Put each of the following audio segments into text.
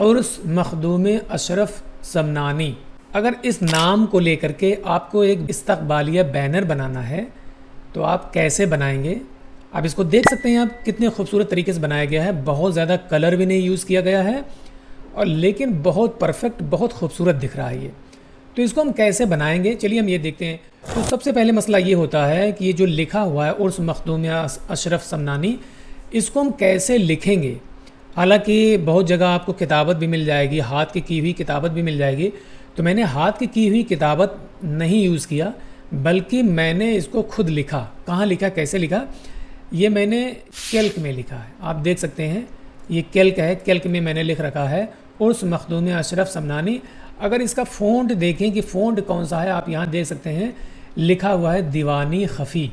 उर्स मखदूम अशरफ समनानी। अगर इस नाम को लेकर के आपको एक इस्तकबालिया बैनर बनाना है तो आप कैसे बनाएंगे? आप इसको देख सकते हैं आप कितने खूबसूरत तरीके से बनाया गया है। बहुत ज़्यादा कलर भी नहीं यूज़ किया गया है और लेकिन बहुत परफेक्ट, बहुत खूबसूरत दिख रहा है ये। तो इसको हम कैसे बनाएंगे, चलिए हम ये देखते हैं। तो सबसे पहले मसला ये होता है कि ये जो लिखा हुआ है उर्स मखदूम अशरफ समनानी, इसको हम कैसे लिखेंगे। हालांकि बहुत जगह आपको किताबत भी मिल जाएगी, हाथ की हुई किताबत भी मिल जाएगी। तो मैंने हाथ की हुई किताबत नहीं यूज़ किया, बल्कि मैंने इसको खुद लिखा। कहाँ लिखा, कैसे लिखा? ये मैंने कैल्क में लिखा है। आप देख सकते हैं ये कैल्क है, कैल्क में मैंने लिख रखा है उर्स मखदूम अशरफ समनानी। अगर इसका फ़ॉन्ट देखें कि फ़ॉन्ट कौन सा है, आप यहाँ देख सकते हैं लिखा हुआ है दीवानी ख़फ़ी।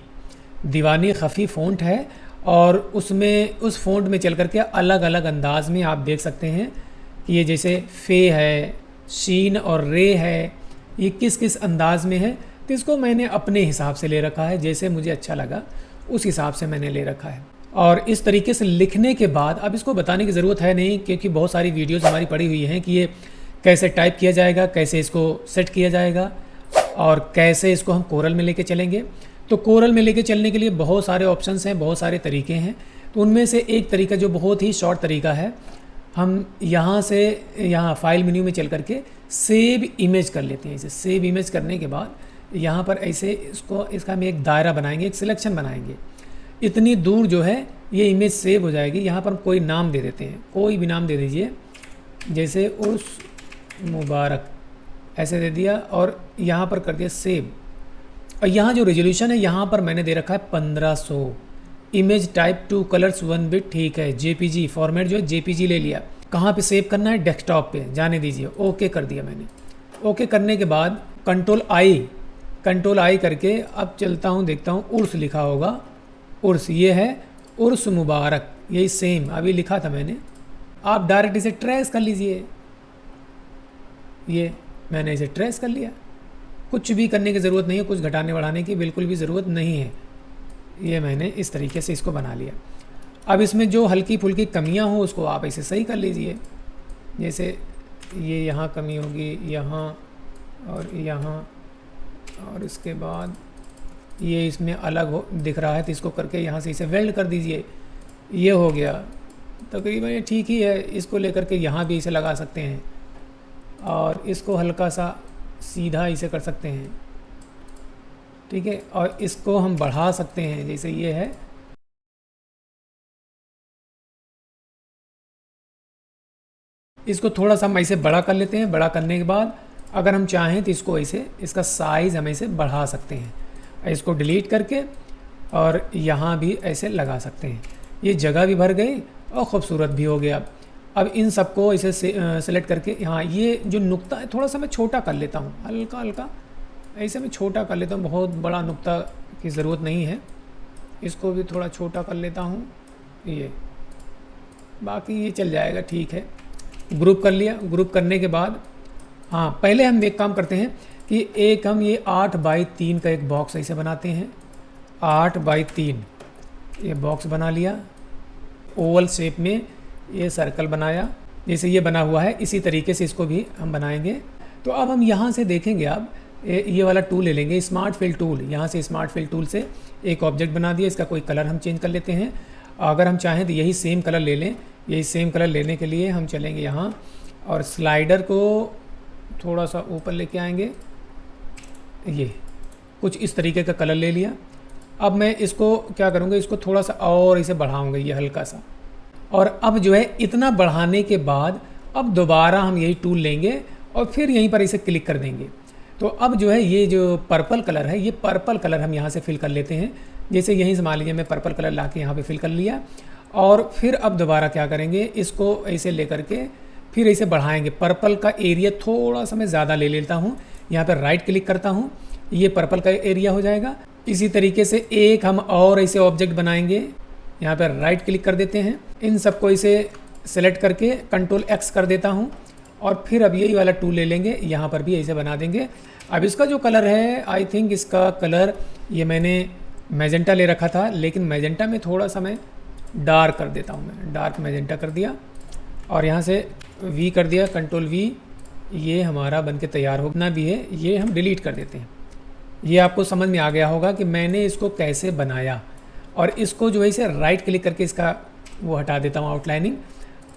दीवानी ख़फ़ी फ़ॉन्ट है और उसमें उस फ़ॉन्ट में चल कर के अलग अलग अंदाज में आप देख सकते हैं कि ये जैसे फ़े है, शीन और रे है, ये किस किस अंदाज में है। तो इसको मैंने अपने हिसाब से ले रखा है, जैसे मुझे अच्छा लगा उस हिसाब से मैंने ले रखा है। और इस तरीके से लिखने के बाद अब इसको बताने की ज़रूरत है नहीं, क्योंकि बहुत सारी वीडियोज़ हमारी पड़ी हुई हैं कि ये कैसे टाइप किया जाएगा, कैसे इसको सेट किया जाएगा और कैसे इसको हम कोरल में लेके चलेंगे। तो कोरल में लेके चलने के लिए बहुत सारे ऑप्शंस हैं, बहुत सारे तरीके हैं। तो उनमें से एक तरीका जो बहुत ही शॉर्ट तरीका है, हम यहाँ से यहाँ फाइल मेन्यू में चल करके सेव इमेज कर लेते हैं। इसे सेव इमेज करने के बाद यहाँ पर ऐसे इसका हम एक दायरा बनाएंगे, एक सिलेक्शन बनाएंगे। इतनी दूर जो है ये इमेज सेव हो जाएगी। यहाँ पर हम कोई नाम दे देते हैं, कोई भी नाम दे दीजिए, जैसे उर्स मुबारक ऐसे दे दिया और यहाँ पर कर दिया सेव। और यहाँ जो रेजोल्यूशन है यहाँ पर मैंने दे रखा है 1500। इमेज टाइप 2 कलर्स 1 बिट, ठीक है। जेपीजी फॉर्मेट जो है जेपीजी ले लिया। कहाँ पे सेव करना है? डेस्कटॉप पे, जाने दीजिए। ओके कर दिया मैंने। ओके करने के बाद कंट्रोल आई करके अब चलता हूँ, देखता हूँ उर्स लिखा होगा। उर्स ये है उर्स मुबारक, यही सेम अभी लिखा था मैंने। आप डायरेक्ट इसे ट्रेस कर लीजिए। ये मैंने इसे ट्रेस कर लिया, कुछ भी करने की ज़रूरत नहीं है, कुछ घटाने बढ़ाने की बिल्कुल भी ज़रूरत नहीं है। ये मैंने इस तरीके से इसको बना लिया। अब इसमें जो हल्की फुल्की कमियां हो उसको आप ऐसे सही कर लीजिए। जैसे ये यहाँ कमी होगी, यहाँ और यहाँ, और इसके बाद ये इसमें अलग हो दिख रहा है तो इसको करके यहाँ से इसे वेल्ड कर दीजिए। ये हो गया तकरीबन, ये ठीक ही है। इसको लेकर के यहाँ भी इसे लगा सकते हैं और इसको हल्का सा सीधा इसे कर सकते हैं, ठीक है। और इसको हम बढ़ा सकते हैं, जैसे ये है। इसको थोड़ा सा हम ऐसे बड़ा कर लेते हैं। बड़ा करने के बाद अगर हम चाहें तो इसको ऐसे, इसका साइज़ हम ऐसे बढ़ा सकते हैं। इसको डिलीट करके और यहाँ भी ऐसे लगा सकते हैं। ये जगह भी भर गई और ख़ूबसूरत भी हो गया। अब इन सबको इसे सेलेक्ट करके यहाँ ये जो नुक्ता है थोड़ा सा मैं छोटा कर लेता हूँ, हल्का हल्का ऐसे मैं छोटा कर लेता हूँ। बहुत बड़ा नुक्ता की ज़रूरत नहीं है, इसको भी थोड़ा छोटा कर लेता हूँ। ये बाकी ये चल जाएगा, ठीक है। ग्रुप कर लिया। ग्रुप करने के बाद हाँ, पहले हम एक काम करते हैं कि एक हम ये 8x3 का एक बॉक्स ऐसे बनाते हैं। 8x3 ये बॉक्स बना लिया। ओवल शेप में ये सर्कल बनाया, जैसे ये बना हुआ है इसी तरीके से इसको भी हम बनाएंगे। तो अब हम यहाँ से देखेंगे, अब ये वाला टूल ले लेंगे, स्मार्ट फिल टूल। यहाँ से स्मार्ट फिल टूल से एक ऑब्जेक्ट बना दिया, इसका कोई कलर हम चेंज कर लेते हैं। अगर हम चाहें तो यही सेम कलर ले लें। यही सेम कलर लेने के लिए हम चलेंगे यहाँ और स्लाइडर को थोड़ा सा ऊपर लेके आएंगे। ये कुछ इस तरीके का कलर ले लिया। अब मैं इसको क्या करूँगा, इसको थोड़ा सा और इसे बढ़ाऊँगा, ये हल्का सा। और अब जो है इतना बढ़ाने के बाद अब दोबारा हम यही टूल लेंगे और फिर यहीं पर इसे क्लिक कर देंगे। तो अब जो है ये जो पर्पल कलर है, ये पर्पल कलर हम यहाँ से फिल कर लेते हैं। जैसे यहीं से मान लीजिए मैं पर्पल कलर ला के यहाँ पर फिल कर लिया। और फिर अब दोबारा क्या करेंगे, इसको ऐसे ले करके फिर इसे बढ़ाएंगे। पर्पल का एरिया थोड़ा सा मैं ज़्यादा ले लेता हूँ। यहाँ पर राइट क्लिक करता हूँ, ये पर्पल का एरिया हो जाएगा। इसी तरीके से एक हम और ऐसे ऑब्जेक्ट बनाएंगे। यहाँ पर राइट क्लिक कर देते हैं, इन सबको इसे सेलेक्ट करके कंट्रोल X कर देता हूँ और फिर अब यही वाला टूल ले लेंगे, यहाँ पर भी ऐसे बना देंगे। अब इसका जो कलर है, आई थिंक इसका कलर ये मैंने मैजेंटा ले रखा था, लेकिन मैजेंटा में थोड़ा सा मैं डार्क कर देता हूँ। मैं डार्क मैजेंटा कर दिया और यहाँ से वी कर दिया, कंट्रोल वी, ये हमारा बन के तैयार होना भी है, ये हम डिलीट कर देते हैं। ये आपको समझ में आ गया होगा कि मैंने इसको कैसे बनाया। और इसको जो है इसे राइट क्लिक करके इसका वो हटा देता हूँ आउटलाइनिंग।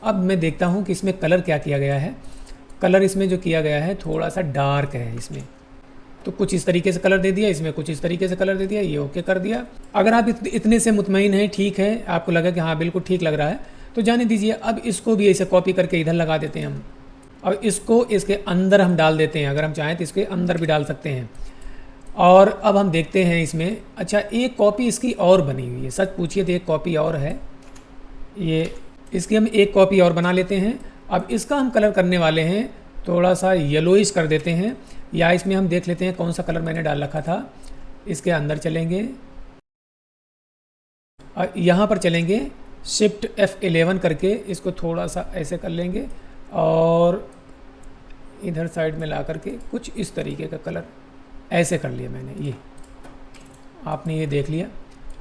अब मैं देखता हूँ कि इसमें कलर क्या किया गया है। कलर इसमें जो किया गया है थोड़ा सा डार्क है इसमें, तो कुछ इस तरीके से कलर दे दिया, इसमें कुछ इस तरीके से कलर दे दिया, ये ओके कर दिया। अगर आप इतने से मुतमईन हैं, ठीक है, आपको लगा कि हाँ बिल्कुल ठीक लग रहा है, तो जाने दीजिए। अब इसको भी ऐसे कॉपी करके इधर लगा देते हैं हम। अब इसको इसके अंदर हम डाल देते हैं, अगर हम चाहें तो इसके अंदर भी डाल सकते हैं। और अब हम देखते हैं इसमें, अच्छा एक कॉपी इसकी और बनी हुई है, सच पूछिए तो एक कॉपी और है, ये इसकी हम एक कॉपी और बना लेते हैं। अब इसका हम कलर करने वाले हैं, थोड़ा सा येलोइश कर देते हैं, या इसमें हम देख लेते हैं कौन सा कलर मैंने डाल रखा था। इसके अंदर चलेंगे और यहाँ पर चलेंगे, शिफ्ट F11 करके इसको थोड़ा सा ऐसे कर लेंगे और इधर साइड में ला करके कुछ इस तरीके का कलर ऐसे कर लिया मैंने। ये आपने ये देख लिया।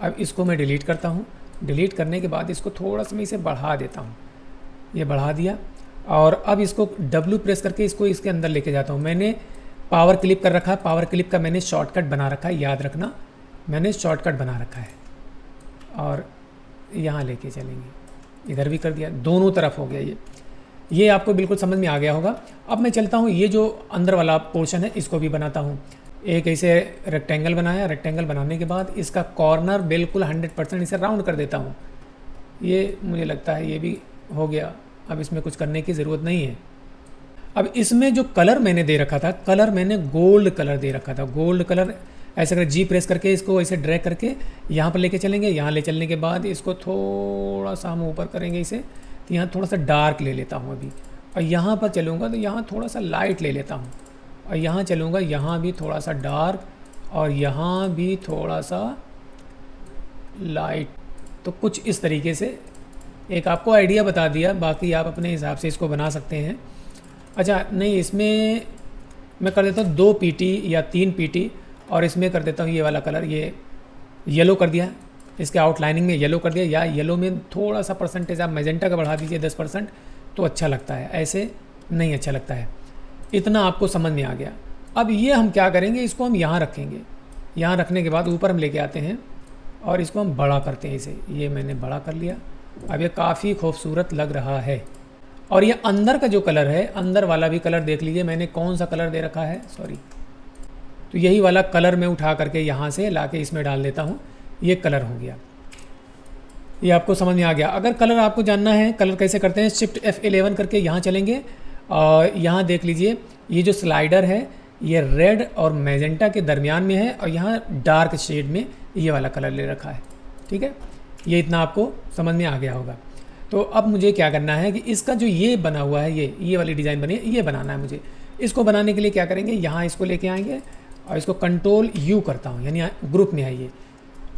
अब इसको मैं डिलीट करता हूँ। डिलीट करने के बाद इसको थोड़ा सा मैं इसे बढ़ा देता हूँ, ये बढ़ा दिया। और अब इसको W प्रेस करके इसको इसके अंदर लेके जाता हूँ। मैंने पावर क्लिप कर रखा है, पावर क्लिप का मैंने शॉर्टकट बना रखा है, याद रखना मैंने शॉर्टकट बना रखा है। और यहाँ लेके चलेंगे, इधर भी कर दिया, दोनों तरफ हो गया ये आपको बिल्कुल समझ में आ गया होगा। अब मैं चलता हूँ, ये जो अंदर वाला पोर्शन है इसको भी बनाता हूँ। एक ऐसे रेक्टेंगल बनाया, रेक्टेंगल बनाने के बाद इसका कॉर्नर बिल्कुल 100% इसे राउंड कर देता हूँ। ये मुझे लगता है ये भी हो गया। अब इसमें कुछ करने की ज़रूरत नहीं है। अब इसमें जो कलर मैंने दे रखा था, कलर मैंने गोल्ड कलर दे रखा था। गोल्ड कलर ऐसे कर जी प्रेस करके इसको ऐसे ड्रैग करके यहाँ पर लेके चलेंगे। यहाँ ले चलने के बाद इसको थोड़ा सा हम ऊपर करेंगे इसे, तो यहाँ थोड़ा सा डार्क ले लेता हूँ अभी। और यहाँ पर चलूँगा तो यहाँ थोड़ा सा लाइट ले लेता हूँ। और यहाँ चलूँगा, यहाँ भी थोड़ा सा डार्क और यहाँ भी थोड़ा सा लाइट। तो कुछ इस तरीके से एक आपको आइडिया बता दिया, बाकी आप अपने हिसाब से इसको बना सकते हैं। अच्छा नहीं, इसमें मैं कर देता हूँ 2 PT या 3 PT, और इसमें कर देता हूँ ये वाला कलर, ये येलो कर दिया, इसके आउटलाइनिंग में येलो कर दिया। या येलो में थोड़ा सा परसेंटेज आप मैजेंटा का बढ़ा दीजिए 10%, तो अच्छा लगता है, ऐसे नहीं अच्छा लगता है। इतना आपको समझ में आ गया। अब ये हम क्या करेंगे, इसको हम यहाँ रखेंगे। यहाँ रखने के बाद ऊपर हम लेके आते हैं और इसको हम बड़ा करते हैं इसे। ये मैंने बड़ा कर लिया। अब ये काफ़ी खूबसूरत लग रहा है। और ये अंदर का जो कलर है, अंदर वाला भी कलर देख लीजिए मैंने कौन सा कलर दे रखा है, सॉरी, तो यही वाला कलर मैं उठा करके यहाँ से ला के इसमें डाल देता हूँ। ये कलर हो गया। ये आपको समझ में आ गया। अगर कलर आपको जानना है कलर कैसे करते हैं, शिफ्ट F11 करके यहाँ चलेंगे और यहाँ देख लीजिए ये जो स्लाइडर है ये रेड और मैजेंटा के दरमियान में है और यहाँ डार्क शेड में ये वाला कलर ले रखा है। ठीक है, ये इतना आपको समझ में आ गया होगा। तो अब मुझे क्या करना है कि इसका जो ये बना हुआ है, ये वाली डिज़ाइन बनी है, ये बनाना है मुझे। इसको बनाने के लिए क्या करेंगे, यहाँ इसको लेके आएंगे और इसको कंट्रोल U करता हूँ, यानी ग्रुप में आइए।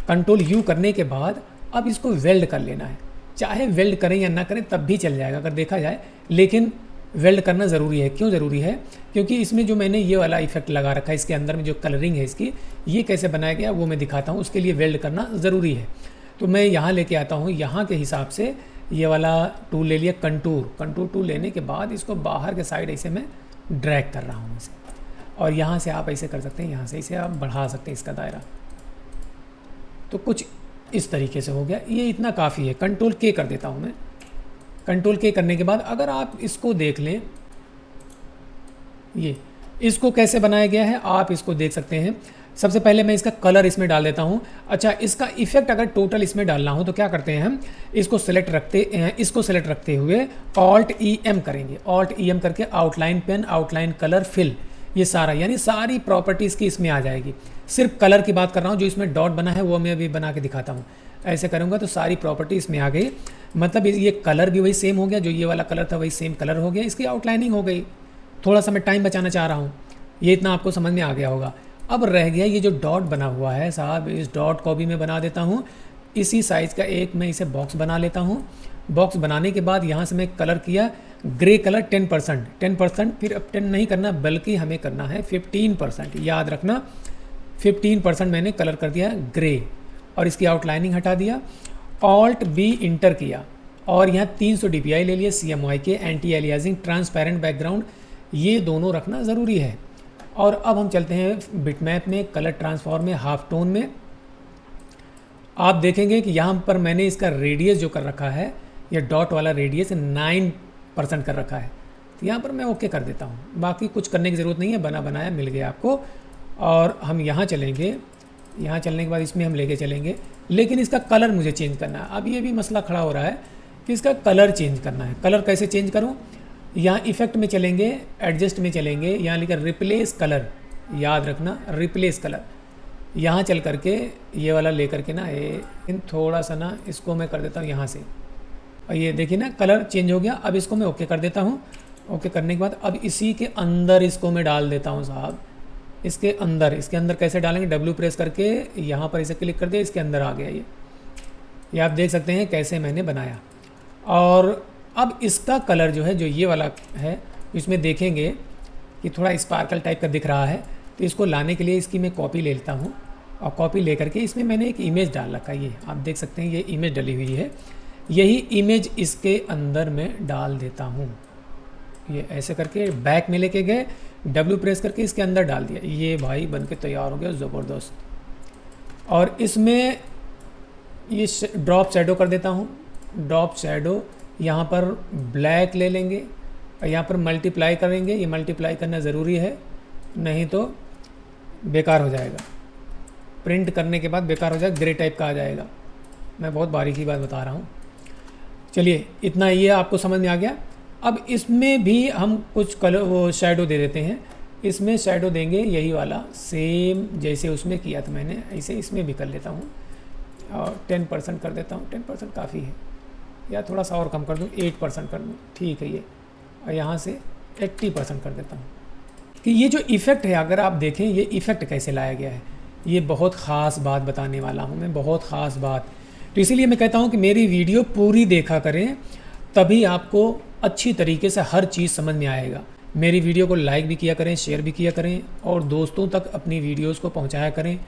कंट्रोल U करने के बाद अब इसको वेल्ड कर लेना है। चाहे वेल्ड करें या ना करें तब भी चल जाएगा अगर देखा जाए, लेकिन वेल्ड करना ज़रूरी है। क्यों ज़रूरी है, क्योंकि इसमें जो मैंने ये वाला इफेक्ट लगा रखा है, इसके अंदर में जो कलरिंग है इसकी, ये कैसे बनाया गया वो मैं दिखाता हूँ। उसके लिए वेल्ड करना ज़रूरी है। तो मैं यहाँ लेके आता हूँ, यहाँ के हिसाब से ये वाला टूल ले लिया, कंटूर टूल लेने के बाद इसको बाहर के साइड ऐसे मैं ड्रैग कर रहा हूँ इसे। और यहाँ से आप ऐसे कर सकते हैं, यहाँ से इसे आप बढ़ा सकते हैं इसका दायरा। तो कुछ इस तरीके से हो गया। ये इतना काफ़ी है। कंट्रोल K कर देता हूँ मैं। कंट्रोल K करने के बाद अगर आप इसको देख लें, ये इसको कैसे बनाया गया है आप इसको देख सकते हैं। सबसे पहले मैं इसका कलर इसमें डाल देता हूँ। अच्छा, इसका इफेक्ट अगर टोटल इसमें डालना हो तो क्या करते हैं हम, इसको सेलेक्ट रखते हुए Alt EM करेंगे। Alt EM करके outline pen, outline colour, fill, ये सारा यानी सारी प्रॉपर्टीज़ की इसमें आ जाएगी। सिर्फ कलर की बात कर रहा हूँ, जो इसमें डॉट बना है वो मैं अभी बना के दिखाता हूँ। ऐसे करूँगा तो सारी प्रॉपर्टी इसमें आ गई। मतलब ये कलर भी वही सेम हो गया, जो ये वाला कलर था वही सेम कलर हो गया, इसकी आउटलाइनिंग हो गई। थोड़ा सा मैं टाइम बचाना चाह रहा हूँ, ये इतना आपको समझ में आ गया होगा। अब रह गया ये जो डॉट बना हुआ है साहब, इस डॉट को भी मैं बना देता हूँ। इसी साइज़ का एक मैं इसे बॉक्स बना लेता हूँ। बॉक्स बनाने के बाद यहाँ से मैं कलर किया ग्रे कलर 10%, फिर अब 10 नहीं करना बल्कि हमें करना है 15%। याद रखना 15% मैंने कलर कर दिया ग्रे और इसकी आउटलाइनिंग हटा दिया। Alt B इंटर किया और यहाँ 300 DPI ले लिए CMYK के, एंटी एलियासिंग, ट्रांसपेरेंट बैकग्राउंड, ये दोनों रखना ज़रूरी है। और अब हम चलते हैं बिटमैप में, कलर ट्रांसफॉर्म में, हाफ टोन में। आप देखेंगे कि यहाँ पर मैंने इसका रेडियस जो कर रखा है, ये डॉट वाला रेडियस 9% कर रखा है। तो यहाँ पर मैं ओके कर देता हूँ, बाकी कुछ करने की ज़रूरत नहीं है, बना बनाया मिल गया आपको। और हम यहाँ चलेंगे, यहाँ चलने के बाद इसमें हम लेके चलेंगे, लेकिन इसका कलर मुझे चेंज करना है। अब ये भी मसला खड़ा हो रहा है कि इसका कलर चेंज करना है। कलर कैसे चेंज करूँ? यहाँ इफेक्ट में चलेंगे, एडजस्ट में चलेंगे, यहाँ लिखा रिप्लेस कलर, याद रखना रिप्लेस कलर। यहाँ चल करके ये वाला ले करके ना, ये थोड़ा सा ना इसको मैं कर देता हूँ यहाँ से, और ये देखिए ना कलर चेंज हो गया। अब इसको मैं ओके कर देता हूँ। ओके करने के बाद अब इसी के अंदर इसको मैं डाल देता हूँ साहब, इसके अंदर कैसे डालेंगे? W प्रेस करके यहाँ पर इसे क्लिक कर दिया, इसके अंदर आ गया ये आप देख सकते हैं कैसे मैंने बनाया। और अब इसका कलर जो है, जो ये वाला है, इसमें देखेंगे कि थोड़ा स्पार्कल टाइप का दिख रहा है। तो इसको लाने के लिए इसकी मैं कॉपी ले लेता हूँ, और कॉपी ले करके इसमें मैंने एक इमेज डाल रखा है। ये आप देख सकते हैं, ये इमेज डली हुई है। यही इमेज इसके अंदर में डाल देता हूँ। ये ऐसे करके बैक में लेके गए, W प्रेस करके इसके अंदर डाल दिया। ये भाई बन के तैयार हो गया ज़बरदस्त। और इसमें ये ड्रॉप शैडो कर देता हूँ। ड्रॉप शैडो यहाँ पर ब्लैक ले लेंगे, और यहाँ पर मल्टीप्लाई करेंगे। ये मल्टीप्लाई करना ज़रूरी है, नहीं तो बेकार हो जाएगा। प्रिंट करने के बाद बेकार हो जाएगा, ग्रे टाइप का आ जाएगा। मैं बहुत बारीकी बात बता रहा हूँ। चलिए इतना ये आपको समझ में आ गया। अब इसमें भी हम कुछ कलर वो शैडो दे देते हैं। इसमें शैडो देंगे यही वाला, सेम जैसे उसमें किया था मैंने, ऐसे इसमें भी कर लेता हूँ। और 10% कर देता हूँ, 10% काफ़ी है, या थोड़ा सा और कम कर दूँ, 8% कर दूँ, ठीक है ये। और यहाँ से 80% कर देता हूँ। कि ये जो इफ़ेक्ट है, अगर आप देखें ये इफ़ेक्ट कैसे लाया गया है, ये बहुत ख़ास बात बताने वाला हूँ मैं, बहुत ख़ास बात। तो इसीलिए मैं कहता हूँ कि मेरी वीडियो पूरी देखा करें, तभी आपको अच्छी तरीके से हर चीज़ समझ में आएगा। मेरी वीडियो को लाइक भी किया करें, शेयर भी किया करें, और दोस्तों तक अपनी वीडियोस को पहुंचाया करें,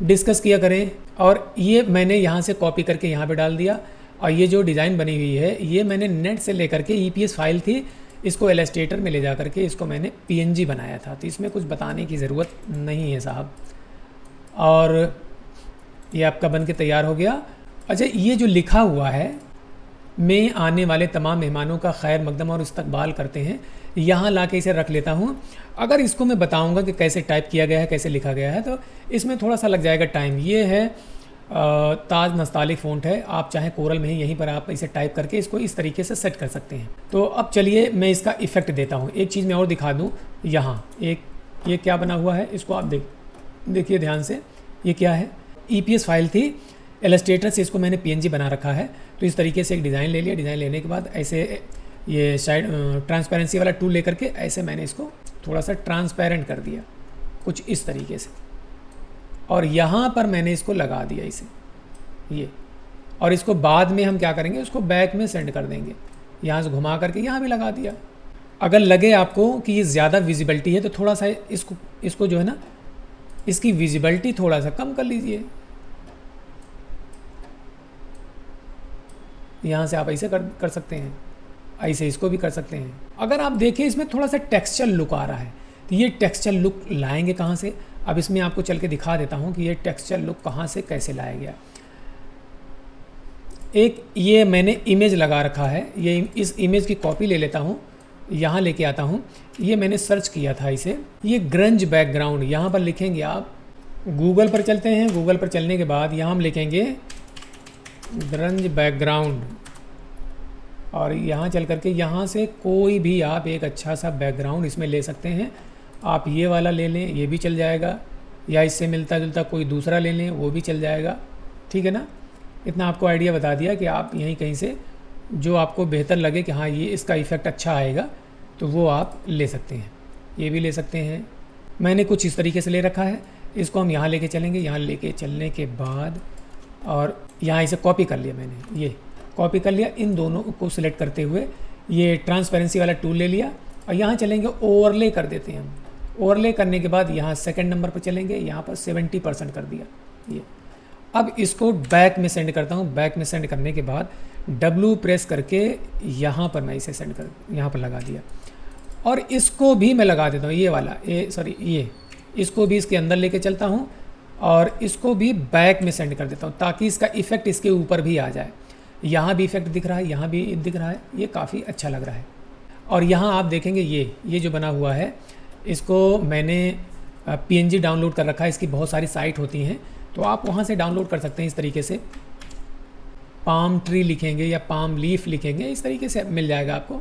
डिस्कस किया करें। और ये मैंने यहाँ से कॉपी करके यहाँ पे डाल दिया। और ये जो डिज़ाइन बनी हुई है, ये मैंने नेट से लेकर के, EPS फाइल थी, इसको इलस्ट्रेटर में ले जा करके इसको मैंने PNG बनाया था। तो इसमें कुछ बताने की ज़रूरत नहीं है साहब। और ये आपका बन के तैयार हो गया। अच्छा, ये जो लिखा हुआ है, मैं आने वाले तमाम मेहमानों का खैर मकदम और इस्तकबाल करते हैं, यहाँ ला के इसे रख लेता हूँ। अगर इसको मैं बताऊँगा कि कैसे टाइप किया गया है, कैसे लिखा गया है, तो इसमें थोड़ा सा लग जाएगा टाइम। ये है ताज नस्तालिक फ़ॉन्ट है, आप चाहे कोरल में ही यहीं पर आप इसे टाइप करके इसको इस तरीके से सेट कर सकते हैं। तो अब चलिए मैं इसका इफ़ेक्ट देता हूँ। एक चीज़ मैं और दिखा दूँ, यहाँ एक ये क्या बना हुआ है, इसको आप देखिए ध्यान से। ये क्या है? EPS फाइल थी, इलस्ट्रेटर से इसको मैंने PNG बना रखा है। तो इस तरीके से एक डिज़ाइन ले लिया। डिज़ाइन लेने के बाद ऐसे ये साइड ट्रांसपेरेंसी वाला टूल लेकर के ऐसे मैंने इसको थोड़ा सा ट्रांसपेरेंट कर दिया, कुछ इस तरीके से। और यहाँ पर मैंने इसको लगा दिया इसे, ये। और इसको बाद में हम क्या करेंगे, उसको बैक में सेंड कर देंगे। यहाँ से घुमा करके यहाँ भी लगा दिया। अगर लगे आपको कि ये ज़्यादा विजिबिलिटी है, तो थोड़ा सा इसको जो है ना, इसकी विजिबिलिटी थोड़ा सा कम कर लीजिए। यहाँ से आप ऐसे कर सकते हैं, ऐसे इसको भी कर सकते हैं। अगर आप देखें इसमें थोड़ा सा टेक्सचर लुक आ रहा है, तो ये टेक्सचर लुक लाएंगे कहाँ से? अब इसमें आपको चल के दिखा देता हूँ कि ये टेक्सचर लुक कहाँ से कैसे लाया गया। एक ये मैंने इमेज लगा रखा है, ये इस इमेज की कॉपी ले लेता हूँ, यहाँ लेके आता हूँ। ये मैंने सर्च किया था इसे, ये ग्रंज बैकग्राउंड, यहाँ पर लिखेंगे आप। गूगल पर चलते हैं, गूगल पर चलने के बाद यहाँ हम लिखेंगे ग्रंज बैकग्राउंड, और यहाँ चल करके यहाँ से कोई भी आप एक अच्छा सा बैकग्राउंड इसमें ले सकते हैं। आप ये वाला ले लें, ये भी चल जाएगा, या इससे मिलता जुलता कोई दूसरा ले लें, वो भी चल जाएगा। ठीक है ना? इतना आपको आइडिया बता दिया कि आप यहीं कहीं से जो आपको बेहतर लगे कि हाँ ये इसका इफ़ेक्ट अच्छा आएगा, तो वो आप ले सकते हैं। ये भी ले सकते हैं। मैंने कुछ इस तरीके से ले रखा है। इसको हम यहाँ लेके चलेंगे। यहाँ लेके चलने के बाद और यहाँ इसे कॉपी कर लिया मैंने, ये कॉपी कर लिया। इन दोनों को सिलेक्ट करते हुए ये ट्रांसपेरेंसी वाला टूल ले लिया, और यहाँ चलेंगे ओवरले कर देते हैं हम। ओवरले करने के बाद यहाँ सेकंड नंबर पर चलेंगे, यहाँ पर 70% कर दिया ये। अब इसको बैक में सेंड करता हूँ। बैक में सेंड करने के बाद W प्रेस करके यहाँ पर मैं इसे सेंड कर यहाँ पर लगा दिया। और इसको भी मैं लगा देता हूँ, ये वाला इसको भी इसके अंदर लेके चलता हूँ और इसको भी बैक में सेंड कर देता हूँ ताकि इसका इफ़ेक्ट इसके ऊपर भी आ जाए। यहाँ भी इफ़ेक्ट दिख रहा है, यहाँ भी दिख रहा है, ये काफ़ी अच्छा लग रहा है। और यहाँ आप देखेंगे ये जो बना हुआ है, इसको मैंने PNG डाउनलोड कर रखा है। इसकी बहुत सारी साइट होती हैं, तो आप वहाँ से डाउनलोड कर सकते हैं। इस तरीके से पाम ट्री लिखेंगे या पाम लीफ लिखेंगे, इस तरीके से मिल जाएगा आपको,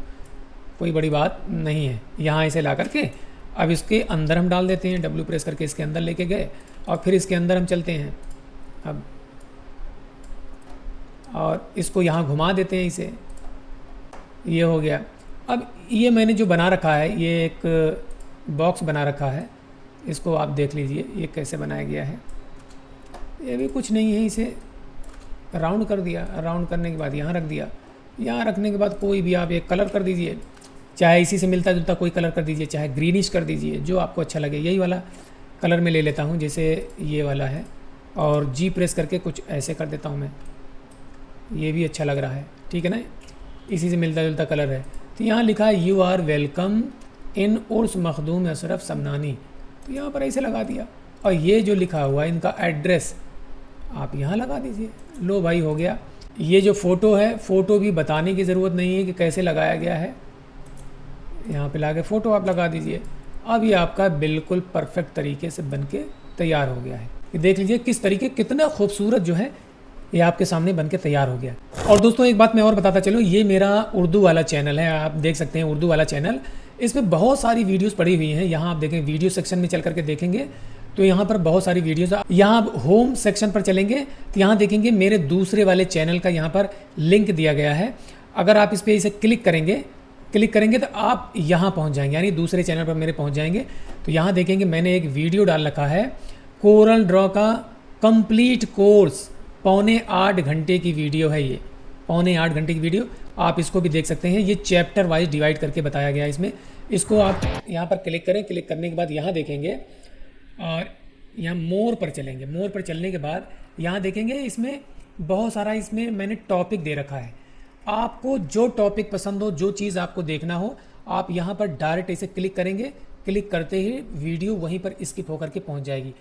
कोई बड़ी बात नहीं है। यहाँ इसे ला करके अब इसके अंदर हम डाल देते हैं, W प्रेस करके इसके अंदर लेके गए और फिर इसके अंदर हम चलते हैं अब, और इसको यहाँ घुमा देते हैं इसे, ये हो गया। अब ये मैंने जो बना रखा है, ये एक बॉक्स बना रखा है, इसको आप देख लीजिए ये कैसे बनाया गया है। ये भी कुछ नहीं है, इसे राउंड कर दिया, राउंड करने के बाद यहाँ रख दिया। यहाँ रखने के बाद कोई भी आप एक कलर कर दीजिए, चाहे इसी से मिलता जुलता कोई कलर कर दीजिए, चाहे ग्रीनिश कर दीजिए, जो आपको अच्छा लगे। यही वाला कलर में ले लेता हूँ, जैसे ये वाला है, और G प्रेस करके कुछ ऐसे कर देता हूँ मैं, ये भी अच्छा लग रहा है, ठीक है ना, इसी से मिलता जुलता कलर है। तो यहाँ लिखा है यू आर वेलकम इन उर्स मखदूम अशरफ समनानी, तो यहाँ पर ऐसे लगा दिया। और ये जो लिखा हुआ है इनका एड्रेस आप यहाँ लगा दीजिए। लो भाई, हो गया। ये जो फ़ोटो है, फ़ोटो भी बताने की ज़रूरत नहीं है कि कैसे लगाया गया है, यहाँ पे लाके फ़ोटो आप लगा दीजिए। अब ये आपका बिल्कुल परफेक्ट तरीके से बन के तैयार हो गया है। ये देख लीजिए किस तरीके, कितना खूबसूरत जो है ये आपके सामने बन के तैयार हो गया। और दोस्तों एक बात मैं और बताता चलूँ, ये मेरा उर्दू वाला चैनल है, आप देख सकते हैं उर्दू वाला चैनल। इसमें बहुत सारी वीडियोस पड़ी हुई हैं। यहाँ आप देखें, वीडियो सेक्शन में चल करके देखेंगे तो यहाँ पर बहुत सारी वीडियोस। यहाँ आप होम सेक्शन पर चलेंगे तो यहाँ देखेंगे मेरे दूसरे वाले चैनल का यहाँ पर लिंक दिया गया है। अगर आप इस पर इसे क्लिक करेंगे तो आप यहाँ पहुँच जाएंगे, यानी दूसरे चैनल पर मेरे पहुँच जाएंगे। तो यहाँ देखेंगे मैंने एक वीडियो डाल रखा है, कोरल ड्रॉ का कंप्लीट कोर्स, 8.25 घंटे की वीडियो है। ये 8.25 घंटे की वीडियो, आप इसको भी देख सकते हैं। ये चैप्टर वाइज डिवाइड करके बताया गया है इसमें। इसको आप यहाँ पर क्लिक करें, क्लिक करने के बाद यहाँ देखेंगे और यहाँ मोर पर चलेंगे। मोर पर चलने के बाद यहाँ देखेंगे इसमें बहुत सारा, इसमें मैंने टॉपिक दे रखा है। आपको जो टॉपिक पसंद हो, जो चीज़ आपको देखना हो, आप यहाँ पर डायरेक्ट इसे क्लिक करेंगे। क्लिक करते ही वीडियो वहीं पर स्किप होकर के पहुँच जाएगी।